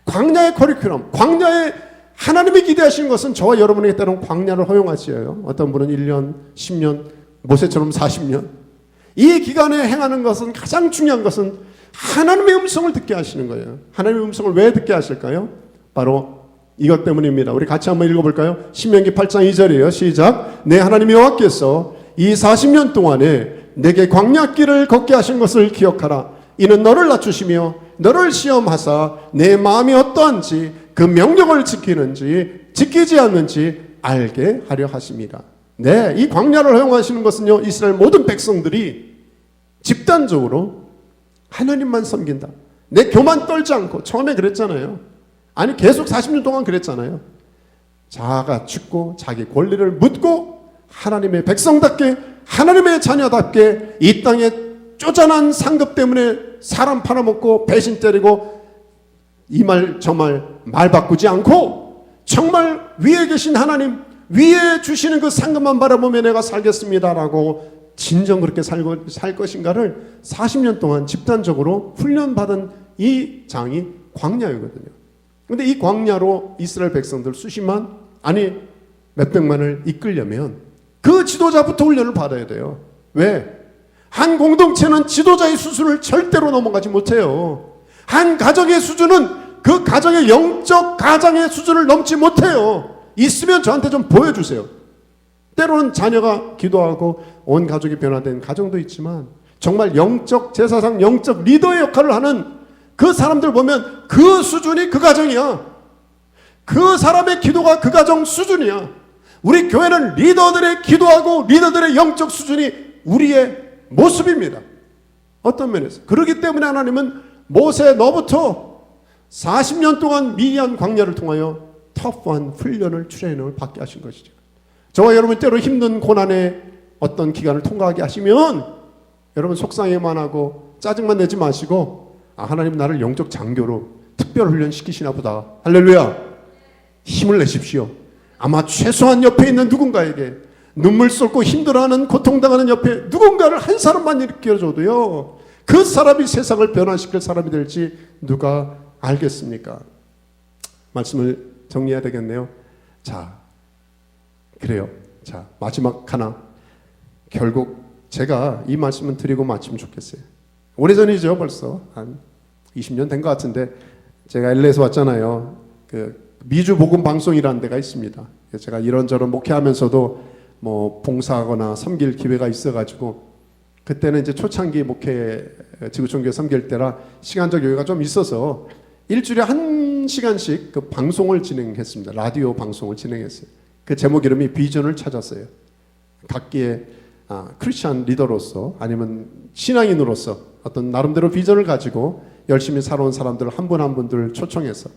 Speaker 1: 광야의 커리큘럼, 광야의 하나님이 기대하시는 것은 저와 여러분에게 때로는 광야를 허용하시어요. 어떤 분은 1년, 10년, 모세처럼 40년. 이 기간에 행하는 것은, 가장 중요한 것은 하나님의 음성을 듣게 하시는 거예요. 하나님의 음성을 왜 듣게 하실까요? 바로 이것 때문입니다. 우리 같이 한번 읽어볼까요? 신명기 8장 2절이에요. 시작. 내 하나님 여호와께서 이 40년 동안에 내게 광야길을 걷게 하신 것을 기억하라. 이는 너를 낮추시며 너를 시험하사 내 마음이 어떠한지 그 명령을 지키는지 지키지 않는지 알게 하려 하십니다. 네, 이 광야를 허용하시는 것은요, 이스라엘 모든 백성들이 집단적으로 하나님만 섬긴다. 내 교만 떨지 않고, 처음에 그랬잖아요. 아니 계속 40년 동안 그랬잖아요. 자아가 죽고 자기 권리를 묻고 하나님의 백성답게 하나님의 자녀답게 이 땅에 쪼잔한 상급 때문에 사람 팔아먹고 배신 때리고 이 말 저 말 바꾸지 않고 정말 위에 계신 하나님, 위에 주시는 그 상급만 바라보며 내가 살겠습니다라고 진정 그렇게 살 것인가를 40년 동안 집단적으로 훈련받은 이 장이 광야이거든요. 그런데 이 광야로 이스라엘 백성들 수십만 아니 몇백만을 이끌려면 그 지도자부터 훈련을 받아야 돼요. 왜? 한 공동체는 지도자의 수준을 절대로 넘어가지 못해요. 한 가정의 수준은 그 가정의 영적 가장의 수준을 넘지 못해요. 있으면 저한테 좀 보여주세요. 때로는 자녀가 기도하고 온 가족이 변화된 가정도 있지만 정말 영적 제사상 영적 리더의 역할을 하는 그 사람들 보면 그 수준이 그 가정이야. 그 사람의 기도가 그 가정 수준이야. 우리 교회는 리더들의 기도하고 리더들의 영적 수준이 우리의 모습입니다. 어떤 면에서 그렇기 때문에 하나님은 모세 너부터 40년 동안 미디안 광야를 통하여 터프한 훈련을 트레이닝을 받게 하신 것이죠. 저와 여러분 때로 힘든 고난의 어떤 기간을 통과하게 하시면 여러분 속상해만 하고 짜증만 내지 마시고 하나님 나를 영적 장교로 특별 훈련시키시나 보다. 할렐루야. 힘을 내십시오. 아마 최소한 옆에 있는 누군가에게 눈물 쏟고 힘들어하는 고통당하는 옆에 누군가를 한 사람만 일으켜줘도요 그 사람이 세상을 변화시킬 사람이 될지 누가 알겠습니까? 말씀을 정리해야 되겠네요. 자, 그래요. 자, 마지막 하나. 결국 제가 이 말씀을 드리고 마치면 좋겠어요. 오래전이죠. 벌써 한 20년 된 것 같은데 제가 LA에서 왔잖아요. 그 미주 복음 방송이라는 데가 있습니다. 제가 이런저런 목회하면서도 뭐 봉사하거나 섬길 기회가 있어가지고 그때는 이제 초창기 목회 지구촌교회 섬길 때라 시간적 여유가 좀 있어서 일주일에 1시간씩 그 방송을 진행했습니다. 라디오 방송을 진행했어요. 그 제목 이름이 비전을 찾았어요. 각기의 크리스찬 리더로서 아니면 신앙인으로서 어떤 나름대로 비전을 가지고 열심히 살아온 사람들 한 분 한 분들 초청해서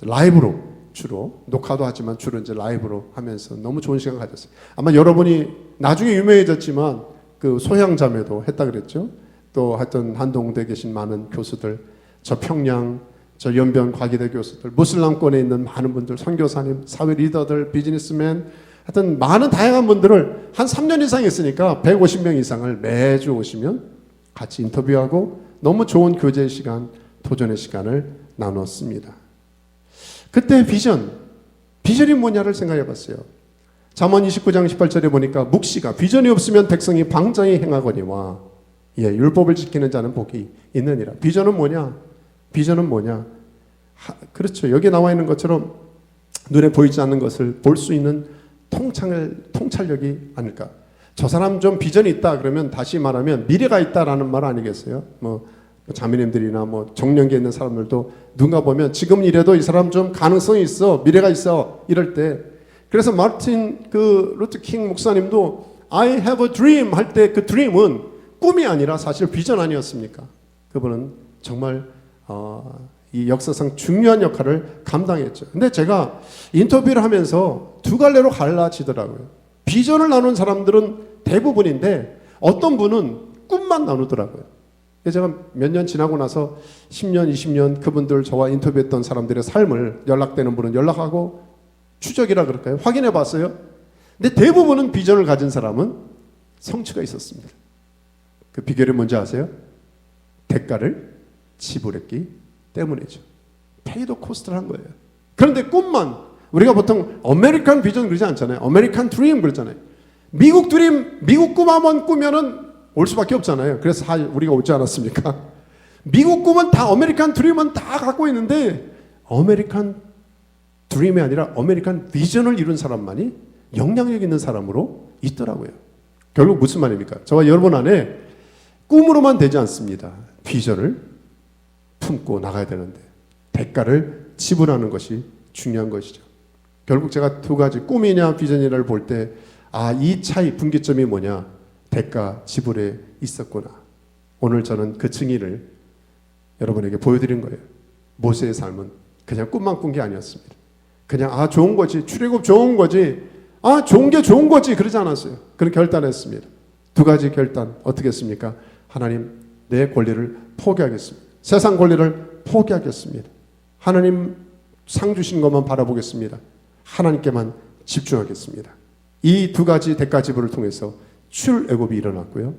Speaker 1: 라이브로 주로 녹화도 하지만 주로 이제 라이브로 하면서 너무 좋은 시간 가졌어요. 아마 여러분이 나중에 유명해졌지만 그 소향자매도 했다 그랬죠. 또 하여튼 한동대에 계신 많은 교수들, 저 평양, 저 연변 과기대 교수들, 무슬람권에 있는 많은 분들, 선교사님, 사회 리더들, 비즈니스맨, 하여튼 많은 다양한 분들을 한 3년 이상 했으니까 150명 이상을 매주 오시면 같이 인터뷰하고 너무 좋은 교제 시간, 도전의 시간을 나눴습니다. 그때 비전이 뭐냐를 생각해 봤어요. 잠언 29장 18절에 보니까 묵시가 비전이 없으면 백성이 방장히 행하거니와 율법을 지키는 자는 복이 있느니라. 비전은 뭐냐? 그렇죠. 여기에 나와 있는 것처럼 눈에 보이지 않는 것을 볼 수 있는 통찰력이 아닐까. 저 사람 좀 비전이 있다 그러면 다시 말하면 미래가 있다라는 말 아니겠어요? 뭐 자매님들이나 뭐 정년기에 있는 사람들도 누가 보면 지금 이래도 이 사람 좀 가능성이 있어, 미래가 있어 이럴 때. 그래서 마틴 루터 킹 목사님도 I have a dream 할 때 그 드림은 꿈이 아니라 사실 비전 아니었습니까? 그분은 정말 이 역사상 중요한 역할을 감당했죠. 근데 제가 인터뷰를 하면서 두 갈래로 갈라지더라고요. 비전을 나눈 사람들은 대부분인데 어떤 분은 꿈만 나누더라고요. 제가 몇 년 지나고 나서 10년, 20년 그분들 저와 인터뷰했던 사람들의 삶을 연락되는 분은 연락하고 추적이라 그럴까요? 확인해 봤어요. 근데 대부분은 비전을 가진 사람은 성취가 있었습니다. 그 비결이 뭔지 아세요? 대가를 지불했기 때문이죠. 페이드 코스트를 한 거예요. 그런데 꿈만, 우리가 보통 아메리칸 비전 그러지 않잖아요. 아메리칸 드림 그러잖아요. 미국 드림, 미국 꿈 한번 꾸면은 올 수밖에 없잖아요. 그래서 우리가 오지 않았습니까? 미국 꿈은 다 아메리칸 드림은 다 갖고 있는데 아메리칸 드림이 아니라 아메리칸 비전을 이룬 사람만이 영향력 있는 사람으로 있더라고요. 결국 무슨 말입니까? 저와 여러분 안에 꿈으로만 되지 않습니다. 비전을 품고 나가야 되는데 대가를 지불하는 것이 중요한 것이죠. 결국 제가 두 가지 꿈이냐 비전이냐를 볼 때 이 차이 분기점이 뭐냐, 대가 지불에 있었구나. 오늘 저는 그 증인을 여러분에게 보여드린 거예요. 모세의 삶은 그냥 꿈만 꾼 게 아니었습니다. 그냥 좋은 거지, 출애굽 좋은 거지, 좋은 게 좋은 거지, 그러지 않았어요. 그런 결단했습니다. 두 가지 결단 어떻게 했습니까? 하나님, 내 권리를 포기하겠습니다. 세상 권리를 포기하겠습니다. 하나님 상 주신 것만 바라보겠습니다. 하나님께만 집중하겠습니다. 이 두 가지 대가 지불을 통해서 출애굽이 일어났고요.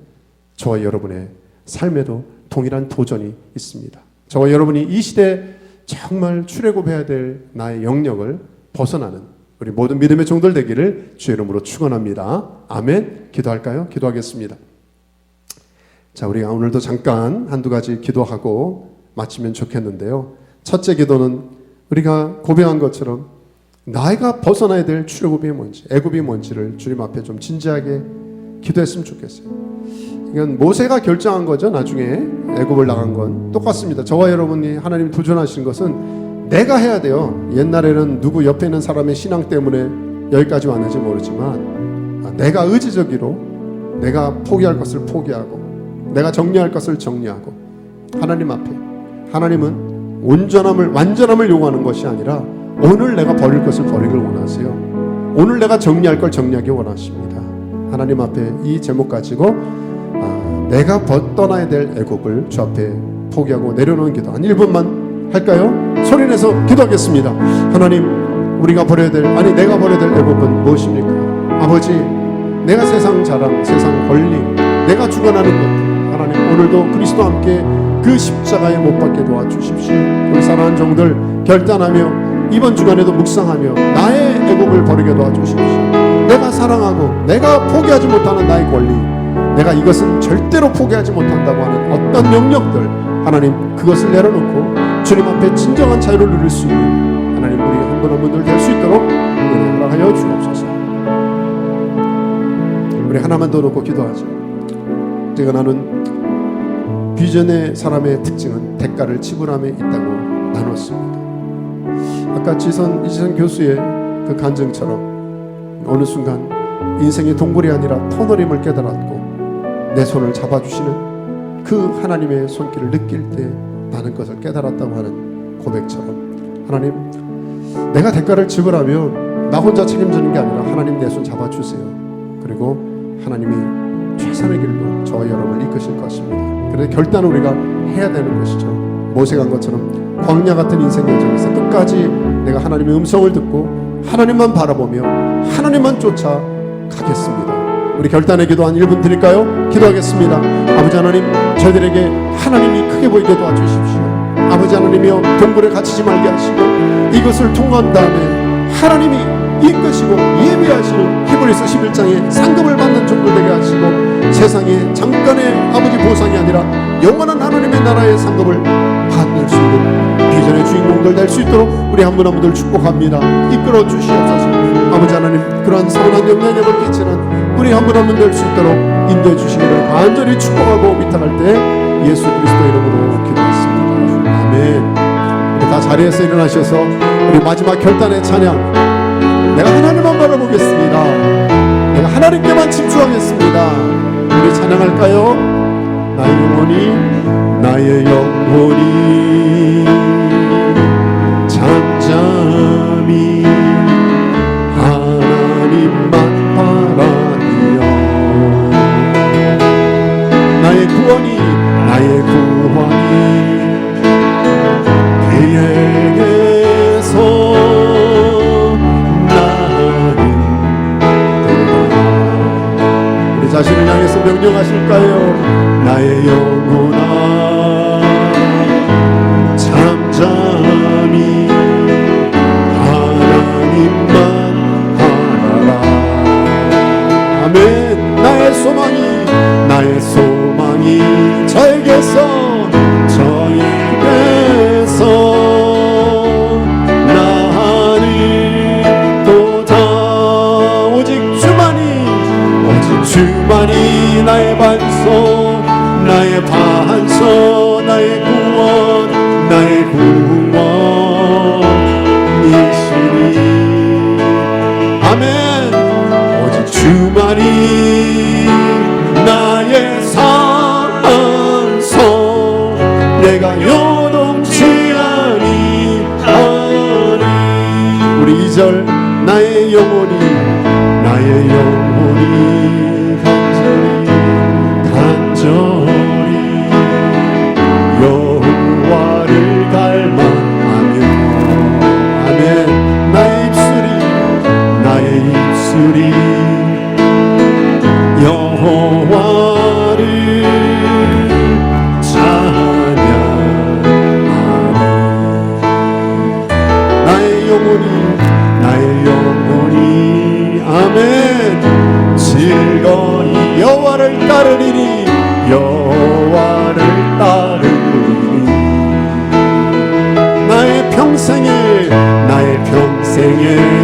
Speaker 1: 저와 여러분의 삶에도 동일한 도전이 있습니다. 저와 여러분이 이 시대에 정말 출애굽해야 될 나의 영역을 벗어나는 우리 모든 믿음의 종들 되기를 주의 이름으로 축원합니다. 아멘. 기도할까요? 기도하겠습니다. 자, 우리가 오늘도 잠깐 한두 가지 기도하고 마치면 좋겠는데요. 첫째 기도는 우리가 고백한 것처럼 나이가 벗어나야 될 출애굽이 뭔지, 애굽이 뭔지를 주님 앞에 좀 진지하게 기도했으면 좋겠어요. 이건 모세가 결정한 거죠. 나중에 애굽을 나간 건 똑같습니다. 저와 여러분이 하나님 도전하신 것은 내가 해야 돼요. 옛날에는 누구 옆에 있는 사람의 신앙 때문에 여기까지 왔는지 모르지만 내가 의지적으로 내가 포기할 것을 포기하고 내가 정리할 것을 정리하고 하나님 앞에, 하나님은 완전함을 요구하는 것이 아니라 오늘 내가 버릴 것을 버리길 원하세요. 오늘 내가 정리할 걸 정리하기 원하십니다. 하나님 앞에 이 제목 가지고 내가 떠나야 될 애굽을 주 앞에 포기하고 내려놓은 기도 한 1분만 할까요? 소리내서 기도하겠습니다. 하나님, 우리가 버려야 될, 내가 버려야 될 애굽은 무엇입니까? 아버지, 내가 세상 자랑, 세상 권리, 내가 주관하는 것들, 하나님 오늘도 그리스도와 함께 그 십자가에 못 박게 도와주십시오. 우리 사랑하는 종들 결단하며 이번 주간에도 묵상하며 나의 애굽을 버리게 도와주십시오. 내가 사랑하고 내가 포기하지 못하는 나의 권리, 내가 이것은 절대로 포기하지 못한다고 하는 어떤 영역들, 하나님 그것을 내려놓고 주님 앞에 진정한 자유를 누릴 수 있는 하나님 우리 한 분 한 분들 될 수 있도록 은혜 허락하여 주옵소서. 우리 하나만 더 놓고 기도하죠. 제가 나는 비전의 사람의 특징은 대가를 지불함에 있다고 나눴습니다. 아까 이지선 교수의 그 간증처럼 어느 순간 인생의 동굴이 아니라 터널임을 깨달았고 내 손을 잡아주시는 그 하나님의 손길을 느낄 때 나는 것을 깨달았다고 하는 고백처럼, 하나님 내가 대가를 지불하면 나 혼자 책임지는 게 아니라 하나님 내 손 잡아주세요. 그리고 하나님이 최선의 길로 저와 여러분을 이끄실 것입니다. 그런데 결단은 우리가 해야 되는 것이죠. 모세가 한 것처럼 광야 같은 인생 여정에서 끝까지 내가 하나님의 음성을 듣고 하나님만 바라보며 하나님만 쫓아 가겠습니다. 우리 결단의 기도 한 1분 드릴까요? 기도하겠습니다. 아버지 하나님, 저희들에게 하나님이 크게 보이게 도와주십시오. 아버지 하나님이여, 동굴에 갇히지 말게 하시고 이것을 통과한 다음에 하나님이 이끄시고 예비하시는 히브리서 11장에 상급을 받는 종들 되게 하시고 세상에 잠깐의 아버지 보상이 아니라 영원한 하나님의 나라의 상급을 받을 수 있는 비전의 주인공들 될 수 있도록 우리 한 분 한 분들 축복합니다. 이끌어 주시옵소서. 아버지 하나님, 그러한 선한 영향력을 끼치는 우리 한 분 한 분 될 수 있도록 인도해 주시기를 간절히 축복하고 위탁할 때 예수 그리스도 이름으로 기도했습니다. 아멘. 우리 다 자리에서 일어나셔서 우리 마지막 결단의 찬양, 내가 하나님만 바라보겠습니다. 내가 하나님께만 집중하겠습니다. 우리 찬양할까요? 나의 영혼이 잠잠히 하나님만 바라며 나의 구원이 그에게서 자신을 향해서 명령하실까요? 나의 영혼아 잠잠히 하나님만 바라라. 아멘. 나의 소망이 저에게서 나는 또다. 오직 주만이 나의 반석 2절 나의 영혼이 간절히 여호와를 갈망하며 아멘 나의 입술이 여호와를 찬양하리 나의 영혼이 아멘 즐거이 여호와를 따르리니 여호와를 따르리니 나의 평생에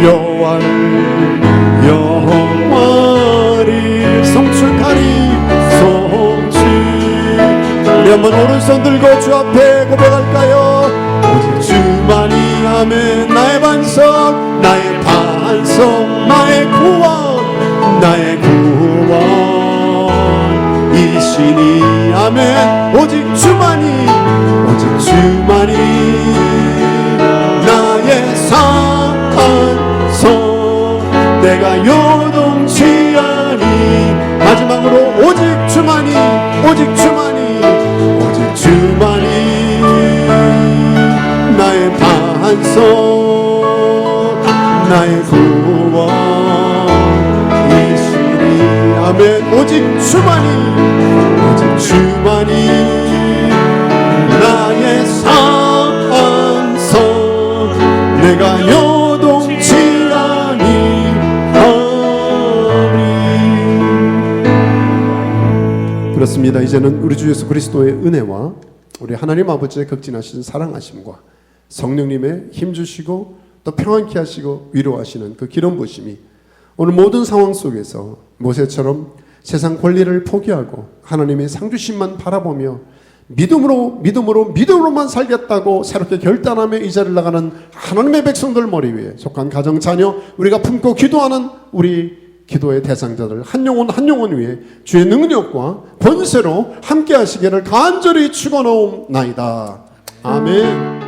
Speaker 1: 여호와를 송축하리 우리 한번 오른손 들고 주 앞에 고백할까요? 오직 주만이 아멘 나의 반석 나의 구원이시니 아멘 오직 주만이 나의 산성 내가 요동치 아니 마지막으로 오직 주만이 나의 반석 나의 구원이시니 아멘 오직 주만이 나의 산성 내가 요동치 아니하리. 그렇습니다. 이제는 우리 주 예수 그리스도의 은혜와 우리 하나님 아버지의 극진하신 사랑하심과 성령님의 힘주시고 또 평안케 하시고 위로하시는 그 기름 부으심이 오늘 모든 상황 속에서 모세처럼 세상 권리를 포기하고 하나님의 상주심만 바라보며 믿음으로만 살겠다고 새롭게 결단하며 이 자리를 나가는 하나님의 백성들 머리 위에 속한 가정 자녀 우리가 품고 기도하는 우리 기도의 대상자들 한 영혼 위에 주의 능력과 권세로 함께 하시기를 간절히 축원하옵나이다. 아멘.